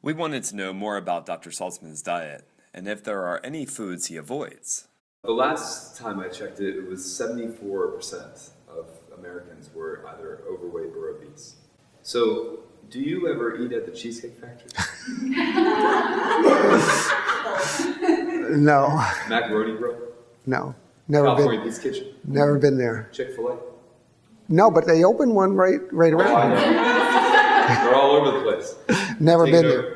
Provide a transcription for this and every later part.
We wanted to know more about Dr. Saltzman's diet and if there are any foods he avoids. The last time I checked it, it was 74% of Americans were either overweight or obese. So, do you ever eat at the Cheesecake Factory? No. Macaroni Grill? No. Never California been. Pete's Kitchen? Never been there. Chick-fil-A? No, but they opened one right Oh, I around. know. They're all over the place. Never Take it been over.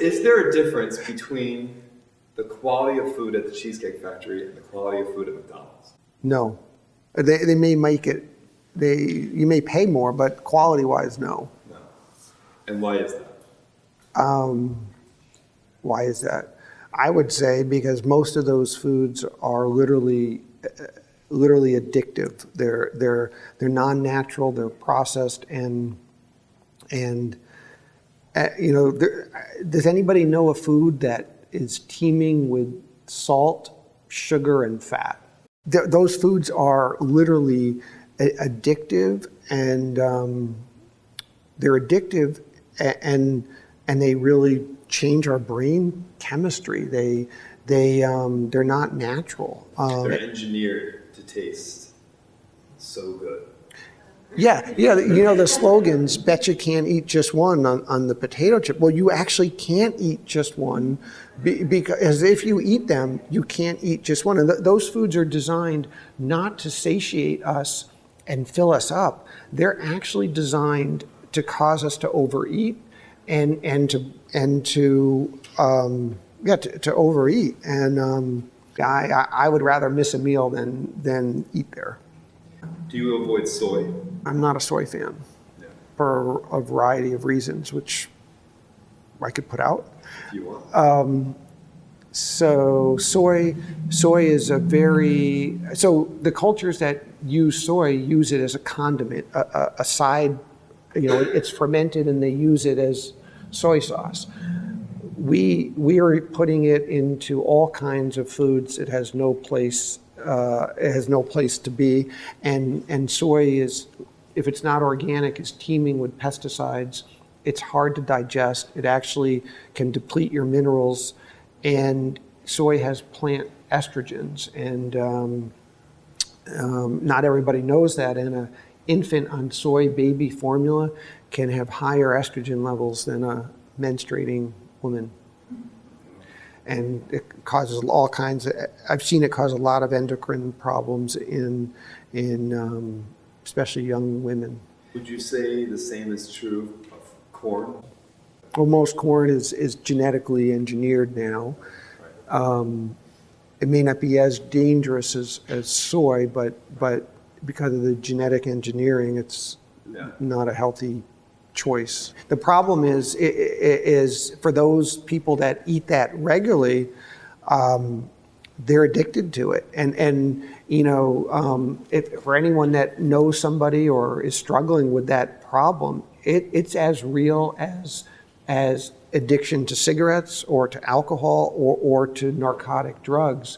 Is there a difference between the quality of food at the Cheesecake Factory and the quality of food at McDonald's? No. They may make it. You may pay more, but quality-wise, no. No. And why is that? Why is that? I would say because most of those foods are literally addictive. They're non-natural. They're processed, and does anybody know a food that is teeming with salt, sugar, and fat? Those foods are literally addictive, and they're addictive, and they really change our brain chemistry. They're not natural. They're engineered to taste so good. Yeah. The slogans, bet you can't eat just one on the potato chip. Well, you actually can't eat just one because if you eat them, you can't eat just one. And those foods are designed not to satiate us and fill us up. They're actually designed to cause us to overeat and to overeat. And I would rather miss a meal than eat there. Do you avoid soy? I'm not a soy fan for a variety of reasons, which I could put out. If you want. So soy is so the cultures that use soy use it as a condiment, a side, it's fermented and they use it as soy sauce. We are putting it into all kinds of foods. It has no place. It has no place to be, and soy is, if it's not organic, is teeming with pesticides. It's hard to digest. It actually can deplete your minerals, and soy has plant estrogens, and not everybody knows that. And an infant on soy baby formula can have higher estrogen levels than a menstruating woman. And it causes all kinds of, I've seen it cause a lot of endocrine problems in especially young women. Would you say the same is true of corn? Well, most corn is genetically engineered now. It may not be as dangerous as soy, but because of the genetic engineering, it's not a healthy choice. The problem is for those people that eat that regularly, they're addicted to it. And if for anyone that knows somebody or is struggling with that problem, it's as real as addiction to cigarettes or to alcohol or to narcotic drugs.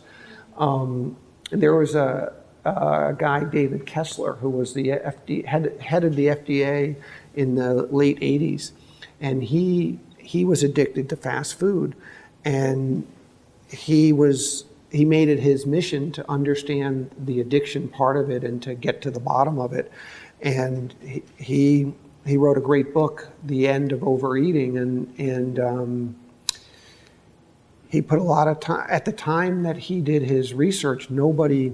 There was a guy, David Kessler, who was the head of the FDA in the late 80s, and he was addicted to fast food, and he made it his mission to understand the addiction part of it and to get to the bottom of it. And he wrote a great book, The End of Overeating, and he put a lot of time. At the time that he did his research, nobody,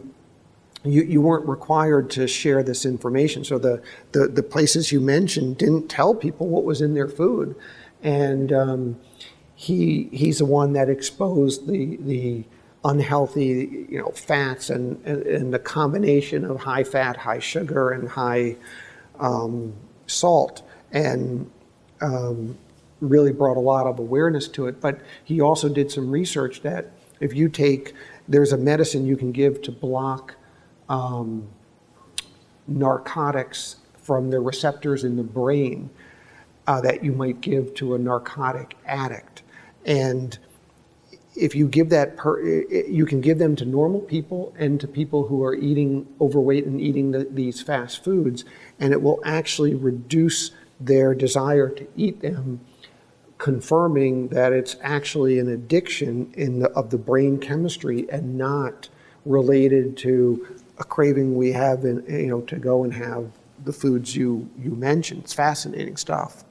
you weren't required to share this information. So the places you mentioned didn't tell people what was in their food. And he's the one that exposed the unhealthy, fats and the combination of high fat, high sugar, and high salt, and really brought a lot of awareness to it. But he also did some research that if you there's a medicine you can give to block narcotics from the receptors in the brain that you might give to a narcotic addict. And if you give that, you can give them to normal people and to people who are eating overweight and eating these fast foods, and it will actually reduce their desire to eat them confirming that it's actually an addiction of the brain chemistry and not related to a craving we have to go and have the foods you mentioned. It's fascinating stuff.